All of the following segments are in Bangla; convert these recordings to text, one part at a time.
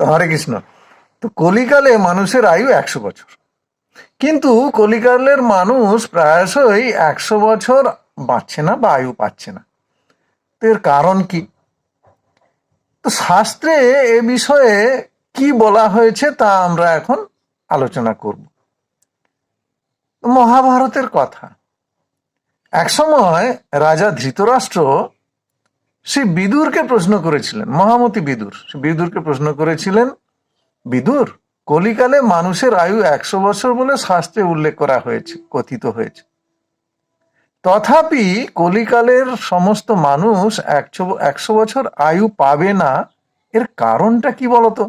হরে কৃষ্ণ। তো কলিকালে মানুষের আয়ু 100 বছর, কিন্তু কলিকালের মানুষ প্রায়শই 100 বছর বাঁচছে না বা আয়ু পাচ্ছে না। তো এর কারণ কি? তো শাস্ত্রে এ বিষয়ে কি বলা হয়েছে তা আমরা এখন আলোচনা করব। মহাভারতের কথা। একসময় রাজা ধৃতরাষ্ট্র সে বিদুরকে প্রশ্ন করেছিলেন, মহামতি বিদুর, সে বিদুরকে প্রশ্ন করেছিলেন, বিদুর, কলিকালে মানুষের আয়ু 100 বছর বলে শাস্ত্রে উল্লেখ করা হয়েছে, কথিত হয়েছে, তথাপি কলিকালের সমস্ত মানুষ 100 বছর আয়ু পাবে না, এর কারণটা কি বলতো?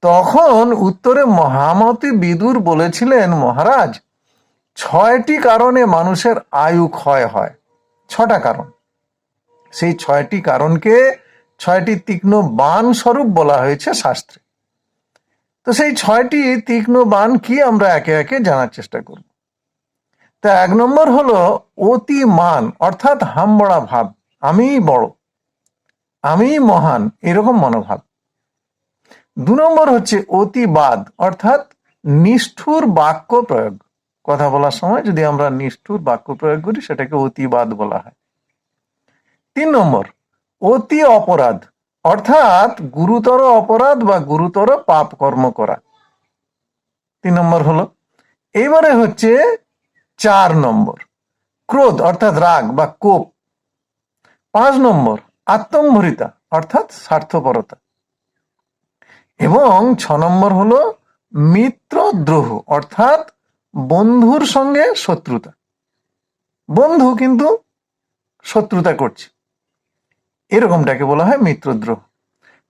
তখন উত্তরে মহামতি বিদুর বলেছিলেন, মহারাজ, 6টি কারণে মানুষের আয়ু ক্ষয় হয়। 6টা কারণ। সেই 6টি কারণকে 6টি তীক্ষ্ণ বাণ স্বরূপ বলা হয়েছে শাস্ত্রে। তো সেই 6টি তীক্ষ্ণ বাণ কি, আমরা একে একে জানার চেষ্টা করব। তা 1 নম্বর হলো অতি মান, অর্থাৎ হামবড়া ভাব, আমি বড়, আমি মহান, এরকম মনোভাব। 2 নম্বর হচ্ছে অতিবাদ, অর্থাৎ নিষ্ঠুর বাক্য প্রয়োগ। কথা বলার সময় যদি আমরা নিষ্ঠুর বাক্য প্রয়োগ করি সেটাকে অতিবাদ বলা হয়। 3 নম্বর অতি অপরাধ, অর্থাৎ গুরুতর অপরাধ বা গুরুতর পাপ কর্ম করা। 3 নম্বর হলো। এইবারে হচ্ছে 4 নম্বর ক্রোধ, অর্থাৎ রাগ বা কোপ। 5 নম্বর আত্মম্ভরিতা, অর্থাৎ স্বার্থপরতা। এবং 6 নম্বর হলো মিত্রদ্রোহ, অর্থাৎ বন্ধুর সঙ্গে শত্রুতা। বন্ধু কিন্তু শত্রুতা করছে, এরকমটাকে বলা হয় মিত্রদ্রোহ।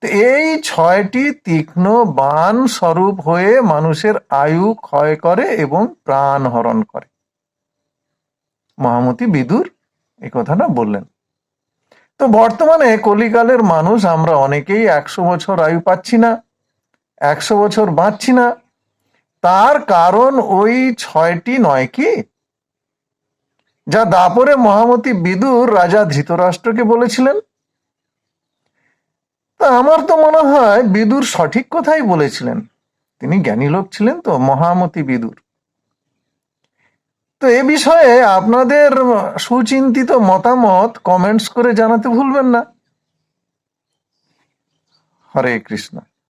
তো এই 6টি তীক্ষ্ণ বাণ স্বরূপ হয়ে মানুষের আয়ু ক্ষয় করে এবং প্রাণ হরণ করে। মহামতি বিদুর এই কথাটা বললেন। তো বর্তমানে কলিকালের মানুষ আমরা অনেকেই 100 বছর আয়ু পাচ্ছি না, 100 বছর বাঁচছি না। তার কারণ ওই 6টি নয় কি, যা দাপরে মহামতি বিদুর রাজা ধৃতরাষ্ট্রকে বলেছিলেন? তা আমার তো মনে হয় বিদুর সঠিক কথাই বলেছিলেন, তিনি জ্ঞানী লোক ছিলেন তো, মহামতি বিদুর। তো এ বিষয়ে আপনাদের সুচিন্তিত মতামত কমেন্টস করে জানাতে ভুলবেন না। হরে কৃষ্ণ।